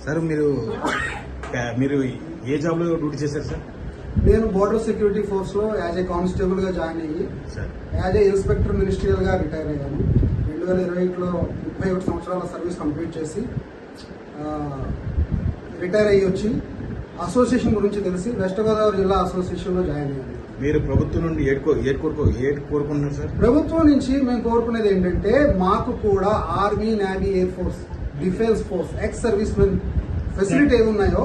Sir మీరు ఏ job లో duty చేశారు సార్? నేను బోర్డర్ సెక్యూరిటీ ఫోర్స్ లో యాజ్ ఏ కానిస్టేబుల్ గా జాయిన్ అయ్యి యాజ్ ఏ ఇన్స్పెక్టర్ మినిస్ట్రియల్ గా రిటైర్ అయ్యాను. 2021లో 31 సంవత్సరాల సర్వీస్ కంప్లీట్ చేసి రిటైర్ అయ్యి వచ్చి అసోసియేషన్ గురించి తెలిసి వెస్ట్ గోదావరి జిల్లా అసోసియేషన్ లో జాయిన్ అయ్యాను. మీరు ప్రభుత్వం నుండి ఏడు కోరుకుంటున్నారు సార్? ప్రభుత్వం నుంచి మేము కోరుకునేది ఏంటంటే మాకు కూడా army, navy, air force, defence force, ex service men facility ఏమున్నాయో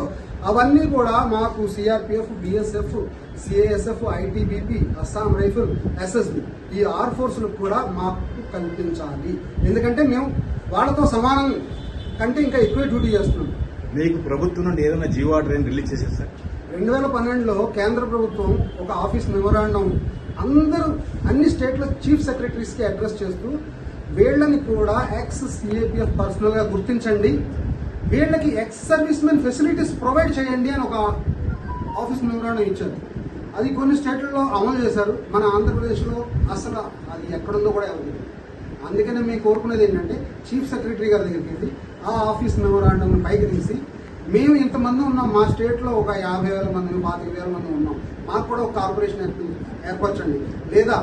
అవన్నీ కూడా మాకు CRPF, BSF, CISF, ITBP, Assam rifle, SSB ఈ ఆర్ ఫోర్సులకు కూడా మాకు కల్పించాలి. ఎందుకంటే మేము వాళ్ళతో సమానం కంటే ఇంకా ఎక్కువ డ్యూటీ చేస్తున్నాం. మీకు ప్రభుత్వం నుండి ఏదైనా జీవో ఆర్డర్ రిలీజ్ చేశారు సార్? 2012లో కేంద్ర ప్రభుత్వం ఒక ఆఫీస్ మెమోరాండం అన్ని స్టేట్ల చీఫ్ సెక్రటరీస్ కి అడ్రస్ చేస్తూ వీళ్ళని కూడా ఎక్స్ సిఏపిఎఫ్ పర్సనల్ గా గుర్తించండి, వీళ్ళకి ex service men facilities provide చేయండి అని ఒక ఆఫీస్ మెమోరాండం ఇచ్చారు. అది కొన్ని స్టేట్లలో అమలు చేశారు. మన ఆంధ్రప్రదేశ్లో అసలు అది ఎక్కడుందో కూడా ఎవరు. అందుకనే మేము కోరుకునేది ఏంటంటే చీఫ్ సెక్రటరీ గారి దగ్గరికి వెళ్ళి ఆ ఆఫీస్ మెమోరాండం పైకి తీసి మేము ఇంతమంది ఉన్నాం, మా స్టేట్లో ఒక 50,000 మంది, 25,000 మంది ఉన్నాం, మాకు కూడా ఒక కార్పొరేషన్ ఏర్పరచండి, లేదా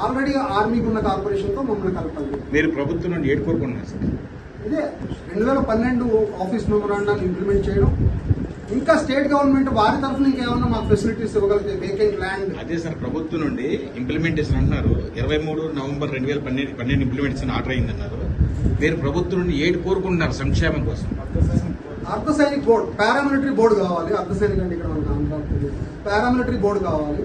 ఆల్రెడీ ఆర్మీకి ఉన్న కార్పొరేషన్తో మమ్మల్ని కలపండి. మీరు ప్రభుత్వం నుండి ఏడు కోరుకుంటున్నారు సార్? ఇదే 2012 ఆఫీస్ మెమోరాండాన్ని ఇంప్లిమెంట్ చేయడం, ఇంకా స్టేట్ గవర్నమెంట్ వారి తరఫున ఇంకేమన్నా మాకు ఫెసిలిటీస్ ఇవ్వగలిగితే వేకెంట్ ల్యాండ్. అదే సార్, ప్రభుత్వం నుండి ఇంప్లిమెంటేషన్ అంటున్నారు. 23 నవంబర్ 2012 ఇంప్లిమెంటేషన్ ఆర్డర్ అయిందన్నారు. మీరు ప్రభుత్వం నుండి ఏడు కోరుకుంటున్నారు సంక్షేమం కోసం? అర్ధ సైనిక్ బోర్డు, పారామిలిటరీ బోర్డు కావాలి. అర్ధ సైనిక్ అంటే ఇక్కడ మనకు ఆంధ్రప్రదేశ్ పారామిలిటరీ బోర్డు కావాలి.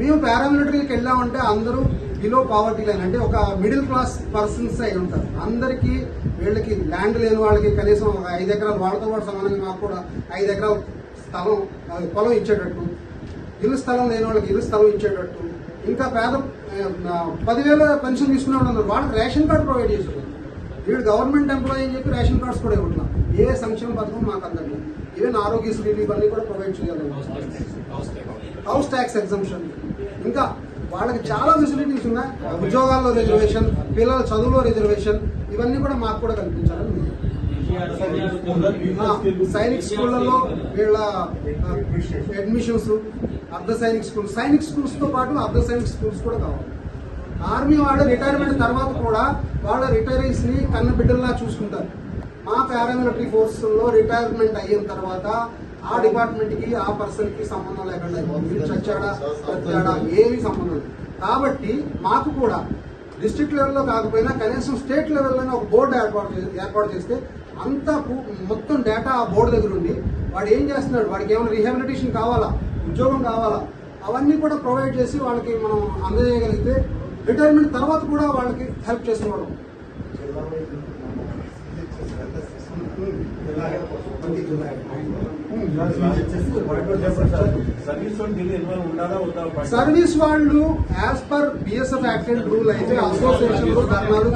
మేము పారామిలిటరీకి వెళ్ళామంటే అందరూ బిలో పావర్టీ లైన్, అంటే ఒక మిడిల్ క్లాస్ పర్సన్స్ అయి ఉంటారు. అందరికీ వీళ్ళకి ల్యాండ్ లేని వాళ్ళకి కనీసం ఒక 5 ఎకరాలు, వాళ్ళతో పాటు సమానంగా మాకు కూడా 5 ఎకరాల స్థలం, పొలం ఇచ్చేటట్టు, ఇల్లు స్థలం లేని వాళ్ళకి ఇల్లు స్థలం ఇచ్చేటట్టు, ఇంకా పేద 10,000 పెన్షన్ తీసుకునే వాళ్ళు ఉన్నారు, వాళ్ళకి రేషన్ కార్డు ప్రొవైడ్ చేసేవాళ్ళు. వీడు గవర్నమెంట్ ఎంప్లాయీ అని చెప్పి రేషన్ కార్డ్స్ కూడా ఇవ్వట్లా. ఏ సంక్షేమ పథకం మాకు అందట్లేదు. ఈవెన్ ఆరోగ్యశ్రీ ఇవన్నీ కూడా ప్రొవైడ్ చేయాలి. హౌస్ ట్యాక్స్ ఎగ్జంప్షన్, ఇంకా వాళ్ళకి చాలా ఫెసిలిటీస్ ఉన్నాయి. ఉద్యోగాల్లో రిజర్వేషన్, పిల్లల చదువులో రిజర్వేషన్, ఇవన్నీ కూడా మాకు కూడా కల్పించాలని. సైనిక్ స్కూళ్లలో వీళ్ళ అడ్మిషన్స్, అర్ధ సైనిక్ స్కూల్స్ తో పాటు అర్ధ సైనిక్ స్కూల్స్ కూడా కావాలి. ఆర్మీ వాళ్ళ రిటైర్మెంట్ తర్వాత కూడా వాళ్ళ రిటైరీస్ ని కన్న బిడ్డల్లా చూసుకుంటారు. మా పారామిలిటరీ ఫోర్స్ లో రిటైర్మెంట్ అయిన తర్వాత ఆ డిపార్ట్మెంట్ కి, ఆ పర్సన్ కి సంబంధం లేకుండా అయిపోతుంది. చచ్చాడా చచ్చాడా ఏమీ సంబంధం లేదు. కాబట్టి మాకు కూడా డిస్ట్రిక్ట్ లెవెల్లో కాకపోయినా కనీసం స్టేట్ లెవెల్లోనే ఒక బోర్డు ఏర్పాటు చేస్తే అంతా మొత్తం డేటా ఆ బోర్డు దగ్గర ఉండి వాడు ఏం చేస్తున్నాడు, వాడికి ఏమైనా రీహాబిలిటేషన్ కావాలా, ఉద్యోగం కావాలా, అవన్నీ కూడా ప్రొవైడ్ చేసి వాళ్ళకి మనం అందజేయగలిగితే రిటైర్మెంట్ తర్వాత కూడా వాళ్ళకి హెల్ప్ చేసేవాడు. సర్వీస్ వాళ్ళు as per BSF act and rule అయితే అసోసియేషన్ ధర్నాలు